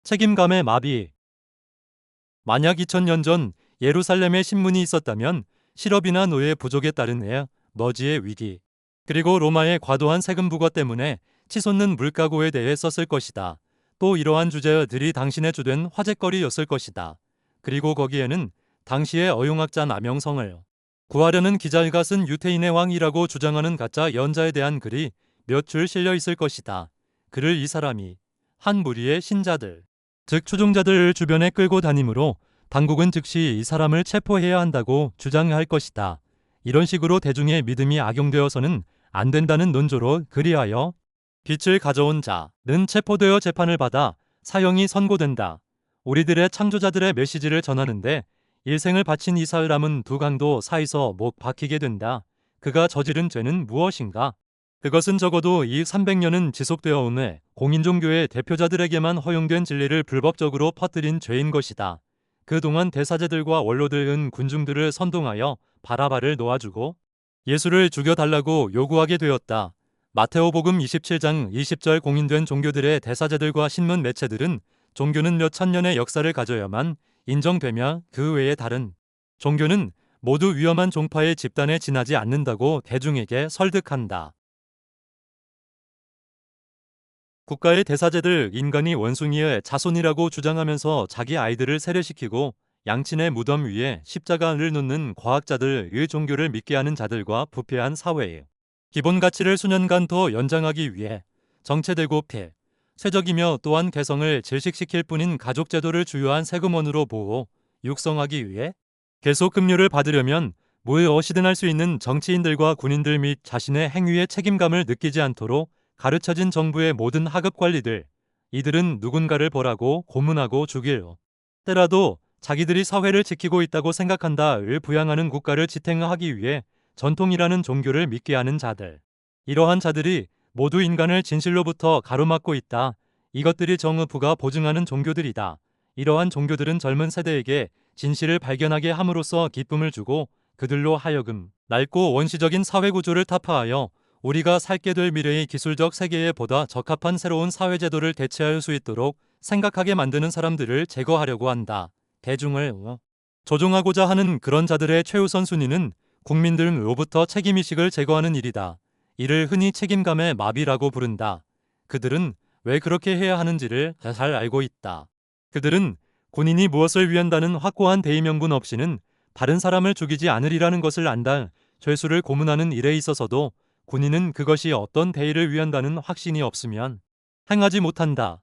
책임감의 마비. 만약 2000년 전 예루살렘에 신문이 있었다면 실업이나 노예 부족에 따른 에너지의 위기, 그리고 로마의 과도한 세금 부과 때문에 치솟는 물가고에 대해 썼을 것이다. 또 이러한 주제들이 당신의 주된 화제거리였을 것이다. 그리고 거기에는 당시의 어용학자 남영성을 구하려는 기자가 쓴 유태인의 왕이라고 주장하는 가짜 연자에 대한 글이 몇 줄 실려 있을 것이다. 그를 이 사람이 한 무리의 신자들, 즉 추종자들을 주변에 끌고 다니므로 당국은 즉시 이 사람을 체포해야 한다고 주장할 것이다. 이런 식으로 대중의 믿음이 악용되어서는 안 된다는 논조로 그리하여 빛을 가져온 자는 체포되어 재판을 받아 사형이 선고된다. 우리들의 창조자들의 메시지를 전하는데 일생을 바친 이 사람은 두 강도 사이서 못 박히게 된다. 그가 저지른 죄는 무엇인가? 그것은 적어도 이 300년은 지속되어 온 공인종교의 대표자들에게만 허용된 진리를 불법적으로 퍼뜨린 죄인 것이다. 그동안 대사제들과 원로들은 군중들을 선동하여 바라바를 놓아주고 예수를 죽여달라고 요구하게 되었다. 마테오복음 27장 20절 공인된 종교들의 대사제들과 신문 매체들은 종교는 몇 천년의 역사를 가져야만 인정되며 그 외의 다른 종교는 모두 위험한 종파의 집단에 지나지 않는다고 대중에게 설득한다. 국가의 대사제들 인간이 원숭이의 자손이라고 주장하면서 자기 아이들을 세례시키고 양친의 무덤 위에 십자가를 놓는 과학자들의 종교를 믿게 하는 자들과 부패한 사회에 기본 가치를 수년간 더 연장하기 위해 정체되고 폐쇄적이며 또한 개성을 질식시킬 뿐인 가족제도를 주요한 세금원으로 보호, 육성하기 위해 계속 급료를 받으려면 무엇이든 할 수 있는 정치인들과 군인들 및 자신의 행위에 책임감을 느끼지 않도록 가르쳐진 정부의 모든 하급 관리들, 이들은 누군가를 벌하고 고문하고 죽일 때라도 자기들이 사회를 지키고 있다고 생각한다를 부양하는 국가를 지탱하기 위해 전통이라는 종교를 믿게 하는 자들. 이러한 자들이 모두 인간을 진실로부터 가로막고 있다. 이것들이 정의부가 보증하는 종교들이다. 이러한 종교들은 젊은 세대에게 진실을 발견하게 함으로써 기쁨을 주고 그들로 하여금 낡고 원시적인 사회구조를 타파하여 우리가 살게 될 미래의 기술적 세계에 보다 적합한 새로운 사회제도를 대체할 수 있도록 생각하게 만드는 사람들을 제거하려고 한다. 대중을 조종하고자 하는 그런 자들의 최우선 순위는 국민들로부터 책임의식을 제거하는 일이다. 이를 흔히 책임감의 마비라고 부른다. 그들은 왜 그렇게 해야 하는지를 잘 알고 있다. 그들은 군인이 무엇을 위한다는 확고한 대의명분 없이는 다른 사람을 죽이지 않으리라는 것을 안다. 죄수를 고문하는 일에 있어서도 군인은 그것이 어떤 대의를 위한다는 확신이 없으면 행하지 못한다.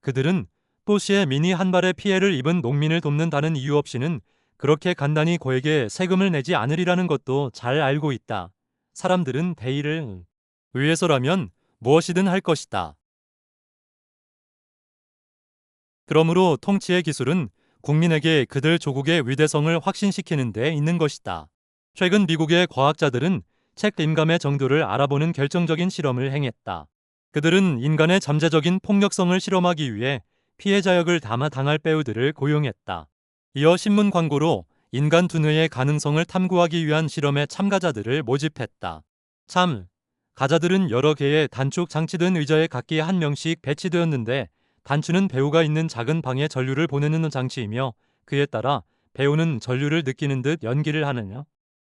그들은 또 시의 민이 한 발의 피해를 입은 농민을 돕는다는 이유 없이는 그렇게 간단히 고에게 세금을 내지 않으리라는 것도 잘 알고 있다. 사람들은 대의를 위해서라면 무엇이든 할 것이다. 그러므로 통치의 기술은 국민에게 그들 조국의 위대성을 확신시키는 데 있는 것이다. 최근 미국의 과학자들은 책임감의 정도를 알아보는 결정적인 실험을 행했다. 그들은 인간의 잠재적인 폭력성을 실험하기 위해 피해자역을 당할 배우들을 고용했다. 이어 신문 광고로 인간 두뇌의 가능성을 탐구하기 위한 실험에 참가자들을 모집했다. 가자들은 여러 개의 단축 장치된 의자에 각기 한 명씩 배치되었는데 단추는 배우가 있는 작은 방에 전류를 보내는 장치이며 그에 따라 배우는 전류를 느끼는 듯 연기를 하느냐.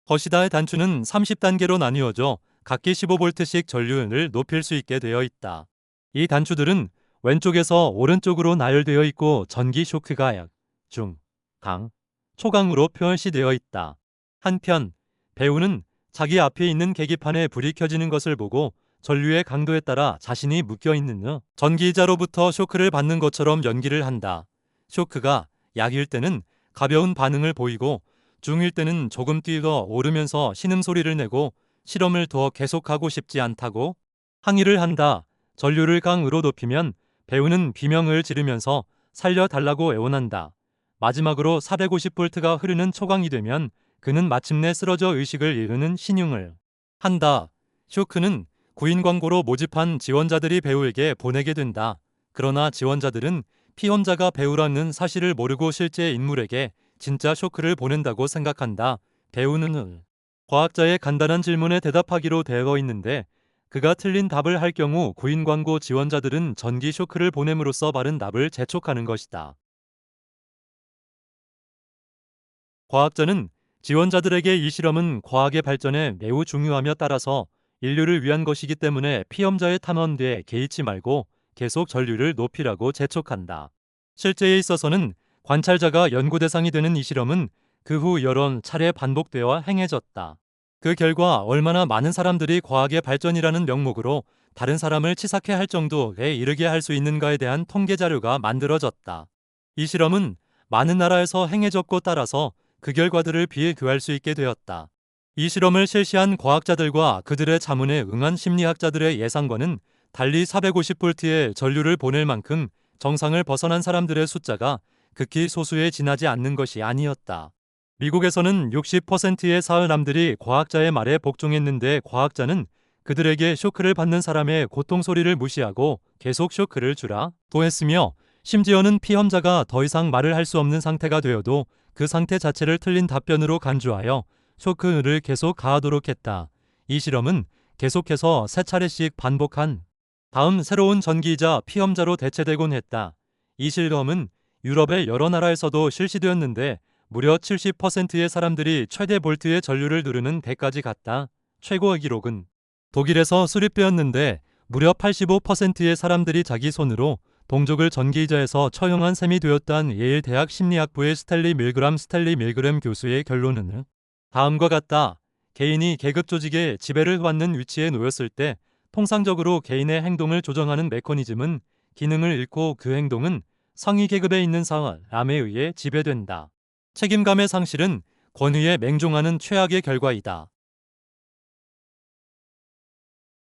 것이다의 단추는 30단계로 나뉘어져 각기 15V씩 전류를 높일 수 있게 되어 있다. 이 단추들은 왼쪽에서 오른쪽으로 나열되어 있고 전기 쇼크가 약, 중, 강, 초강으로 표시되어 있다. 한편 배우는 자기 앞에 있는 계기판에 불이 켜지는 것을 보고 전류의 강도에 따라 자신이 묶여있는 전기자로부터 쇼크를 받는 것처럼 연기를 한다. 쇼크가 약일 때는 가벼운 반응을 보이고 중일 때는 조금 뛰어 오르면서 신음소리를 내고 실험을 더 계속하고 싶지 않다고 항의를 한다. 전류를 강으로 높이면 배우는 비명을 지르면서 살려달라고 애원한다. 마지막으로 450V가 흐르는 초강이 되면 그는 마침내 쓰러져 의식을 잃는 신용을 한다. 쇼크는 구인 광고로 모집한 지원자들이 배우에게 보내게 된다. 그러나 지원자들은 피험자가 배우라는 사실을 모르고 실제 인물에게 진짜 쇼크를 보낸다고 생각한다. 배우는 과학자의 간단한 질문에 대답하기로 되어 있는데 그가 틀린 답을 할 경우 구인 광고 지원자들은 전기 쇼크를 보냄으로써 바른 답을 재촉하는 것이다. 과학자는 지원자들에게 이 실험은 과학의 발전에 매우 중요하며 따라서 인류를 위한 것이기 때문에 피험자의 탐험대에 개의치 말고 계속 전류를 높이라고 재촉한다. 실제에 있어서는 관찰자가 연구 대상이 되는 이 실험은 그 후 여러 차례 반복되어 행해졌다. 그 결과 얼마나 많은 사람들이 과학의 발전이라는 명목으로 다른 사람을 치사케 할 정도에 이르게 할 수 있는가에 대한 통계 자료가 만들어졌다. 이 실험은 많은 나라에서 행해졌고 따라서 그 결과들을 비교할 수 있게 되었다. 이 실험을 실시한 과학자들과 그들의 자문에 응한 심리학자들의 예상과는 달리 450V의 전류를 보낼 만큼 정상을 벗어난 사람들의 숫자가 극히 소수에 지나지 않는 것이 아니었다. 미국에서는 60%의 사흘남들이 과학자의 말에 복종했는데 과학자는 그들에게 쇼크를 받는 사람의 고통 소리를 무시하고 계속 쇼크를 주라 도 했으며 심지어는 피험자가 더 이상 말을 할 수 없는 상태가 되어도 그 상태 자체를 틀린 답변으로 간주하여 쇼크를 계속 가하도록 했다. 이 실험은 계속해서 3차례씩 반복한 다음 새로운 전기이자 피험자로 대체되곤 했다. 이 실험은 유럽의 여러 나라에서도 실시되었는데 무려 70%의 사람들이 최대 볼트의 전류를 누르는 데까지 갔다. 최고의 기록은 독일에서 수립되었는데 무려 85%의 사람들이 자기 손으로 동족을 전기의자에서 처형한 셈이 되었다는 예일 대학 심리학부의 스탠리 밀그램 교수의 결론은 다음과 같다. 개인이 계급 조직의 지배를 받는 위치에 놓였을 때 통상적으로 개인의 행동을 조정하는 메커니즘은 기능을 잃고 그 행동은 상위 계급에 있는 사람에 의해 지배된다. 책임감의 상실은 권위에 맹종하는 최악의 결과이다.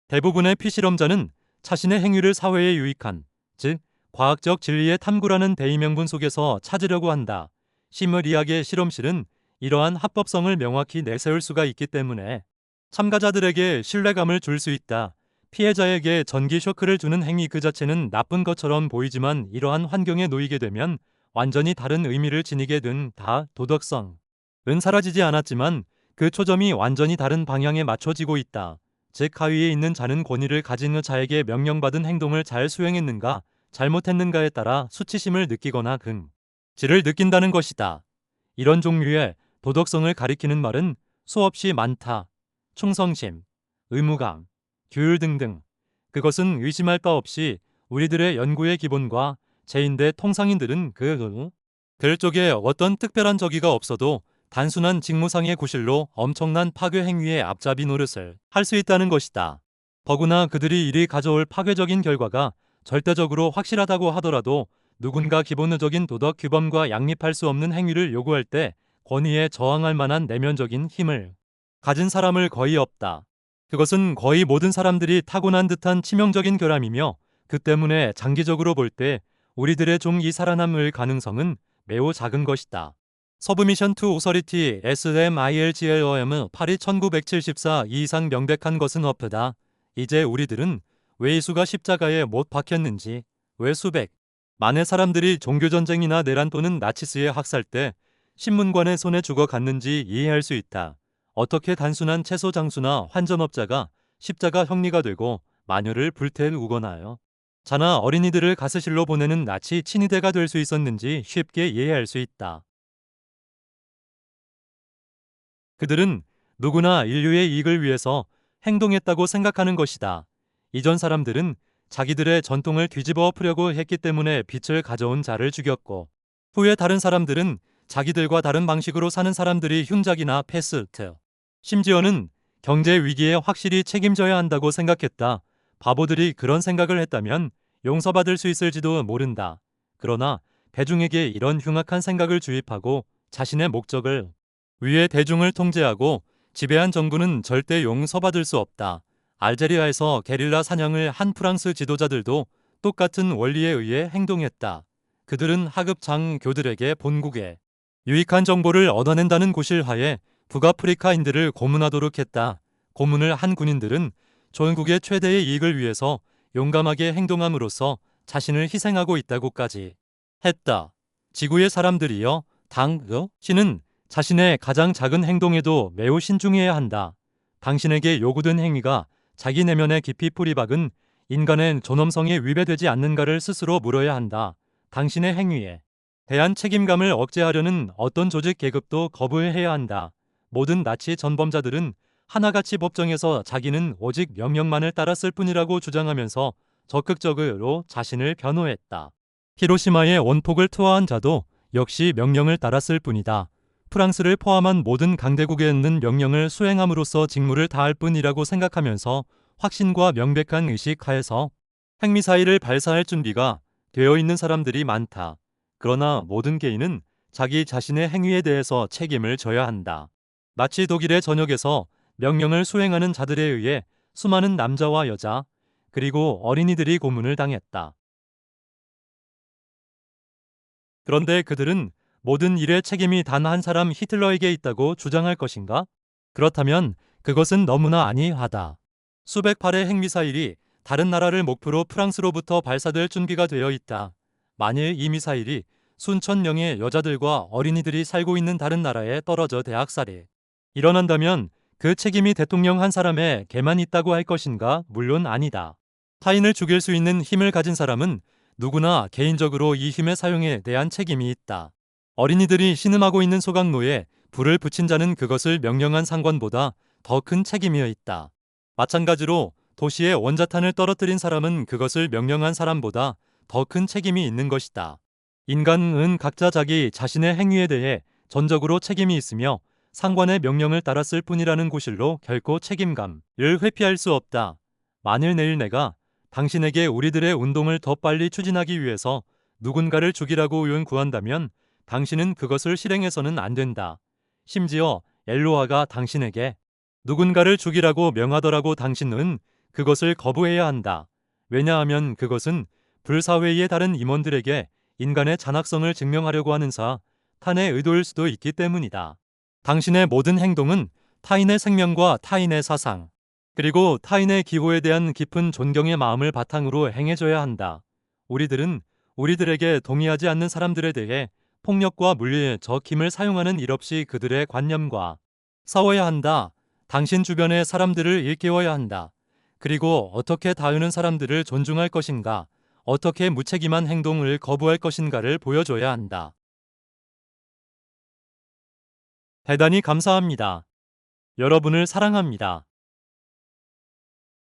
대부분의 피실험자는 자신의 행위를 사회에 유익한, 즉 과학적 진리의 탐구라는 대의명분 속에서 찾으려고 한다. 심의리학의 실험실은 이러한 합법성을 명확히 내세울 수가 있기 때문에 참가자들에게 신뢰감을 줄 수 있다. 피해자에게 전기 쇼크를 주는 행위 그 자체는 나쁜 것처럼 보이지만 이러한 환경에 놓이게 되면 완전히 다른 의미를 지니게 된 도덕성은 사라지지 않았지만 그 초점이 완전히 다른 방향에 맞춰지고 있다. 즉 하위에 있는 자는 권위를 가진 자에게 명령받은 행동을 잘 수행했는가 잘못했는가에 따라 수치심을 느끼거나 긍지를 느낀다는 것이다. 이런 종류의 도덕성을 가리키는 말은 수없이 많다. 충성심, 의무감, 규율 등등. 그것은 의심할 바 없이 우리들의 연구의 기본과 제인대 통상인들은 글 쪽에 어떤 특별한 저기가 없어도 단순한 직무상의 구실로 엄청난 파괴 행위의 앞잡이 노릇을 할 수 있다는 것이다. 더구나 그들이 이리 가져올 파괴적인 결과가 절대적으로 확실하다고 하더라도 누군가 기본적인 도덕 규범과 양립할 수 없는 행위를 요구할 때 권위에 저항할 만한 내면적인 힘을 가진 사람을 거의 없다. 그것은 거의 모든 사람들이 타고난 듯한 치명적인 결함이며 그 때문에 장기적으로 볼 때 우리들의 종이 살아남을 가능성은 매우 작은 것이다. 서브미션 투 오서리티 SMILGLOM 8이 1974 이 이상 명백한 것은 없다. 이제 우리들은 왜 예수가 십자가에 못 박혔는지, 왜 수백 만의 사람들이 종교전쟁이나 내란 또는 나치스의 학살 때 신문관의 손에 죽어갔는지 이해할 수 있다. 어떻게 단순한 채소 장수나 환전업자가 십자가 형리가 되고 마녀를 불태우거나요. 자나 어린이들을 가스실로 보내는 나치 친위대가 될 수 있었는지 쉽게 이해할 수 있다. 그들은 누구나 인류의 이익을 위해서 행동했다고 생각하는 것이다. 이전 사람들은 자기들의 전통을 뒤집어 엎으려고 했기 때문에 빛을 가져온 자를 죽였고 후에 다른 사람들은 자기들과 다른 방식으로 사는 사람들이 흉작이나 패스트, 심지어는 경제 위기에 확실히 책임져야 한다고 생각했다. 바보들이 그런 생각을 했다면 용서받을 수 있을지도 모른다. 그러나 대중에게 이런 흉악한 생각을 주입하고 자신의 목적을 위해 대중을 통제하고 지배한 정부는 절대 용서받을 수 없다. 알제리아에서 게릴라 사냥을 한 프랑스 지도자들도 똑같은 원리에 의해 행동했다. 그들은 하급 장교들에게 본국에 유익한 정보를 얻어낸다는 구실하에 북아프리카인들을 고문하도록 했다. 고문을 한 군인들은 전국의 최대의 이익을 위해서 용감하게 행동함으로써 자신을 희생하고 있다고까지 했다. 지구의 사람들이여, 당신은 자신의 가장 작은 행동에도 매우 신중해야 한다. 당신에게 요구된 행위가 자기 내면에 깊이 뿌리박은 인간의 존엄성이 위배되지 않는가를 스스로 물어야 한다. 당신의 행위에 대한 책임감을 억제하려는 어떤 조직 계급도 거부해야 한다. 모든 나치 전범자들은 하나같이 법정에서 자기는 오직 명령만을 따랐을 뿐이라고 주장하면서 적극적으로 자신을 변호했다. 히로시마의 원폭을 투하한 자도 역시 명령을 따랐을 뿐이다. 프랑스를 포함한 모든 강대국에 있는 명령을 수행함으로써 직무를 다할 뿐이라고 생각하면서 확신과 명백한 의식 하에서 핵미사일을 발사할 준비가 되어 있는 사람들이 많다. 그러나 모든 개인은 자기 자신의 행위에 대해서 책임을 져야 한다. 나치 독일의 전역에서 명령을 수행하는 자들에 의해 수많은 남자와 여자, 그리고 어린이들이 고문을 당했다. 그런데 그들은 모든 일의 책임이 단 한 사람 히틀러에게 있다고 주장할 것인가? 그렇다면 그것은 너무나 아니하다. 수백 발의 핵미사일이 다른 나라를 목표로 프랑스로부터 발사될 준비가 되어 있다. 만일 이 미사일이 순천 명의 여자들과 어린이들이 살고 있는 다른 나라에 떨어져 대학살이 일어난다면 그 책임이 대통령 한 사람에게만 있다고 할 것인가? 물론 아니다. 타인을 죽일 수 있는 힘을 가진 사람은 누구나 개인적으로 이 힘의 사용에 대한 책임이 있다. 어린이들이 신음하고 있는 소각로에 불을 붙인 자는 그것을 명령한 상관보다 더 큰 책임이 있다. 마찬가지로 도시에 원자탄을 떨어뜨린 사람은 그것을 명령한 사람보다 더 큰 책임이 있는 것이다. 인간은 각자 자기 자신의 행위에 대해 전적으로 책임이 있으며 상관의 명령을 따랐을 뿐이라는 고실로 결코 책임감을 회피할 수 없다. 만일 내일 내가 당신에게 우리들의 운동을 더 빨리 추진하기 위해서 누군가를 죽이라고 요구한다면 당신은 그것을 실행해서는 안 된다. 심지어 엘로아가 당신에게 누군가를 죽이라고 명하더라도 당신은 그것을 거부해야 한다. 왜냐하면 그것은 불사회의 다른 임원들에게 인간의 잔악성을 증명하려고 하는 사탄의 의도일 수도 있기 때문이다. 당신의 모든 행동은 타인의 생명과 타인의 사상, 그리고 타인의 기호에 대한 깊은 존경의 마음을 바탕으로 행해줘야 한다. 우리들은 우리들에게 동의하지 않는 사람들에 대해 폭력과 물리의 적힘을 사용하는 일 없이 그들의 관념과 싸워야 한다. 당신 주변의 사람들을 일깨워야 한다. 그리고 어떻게 다루는 사람들을 존중할 것인가, 어떻게 무책임한 행동을 거부할 것인가를 보여줘야 한다. 대단히 감사합니다. 여러분을 사랑합니다.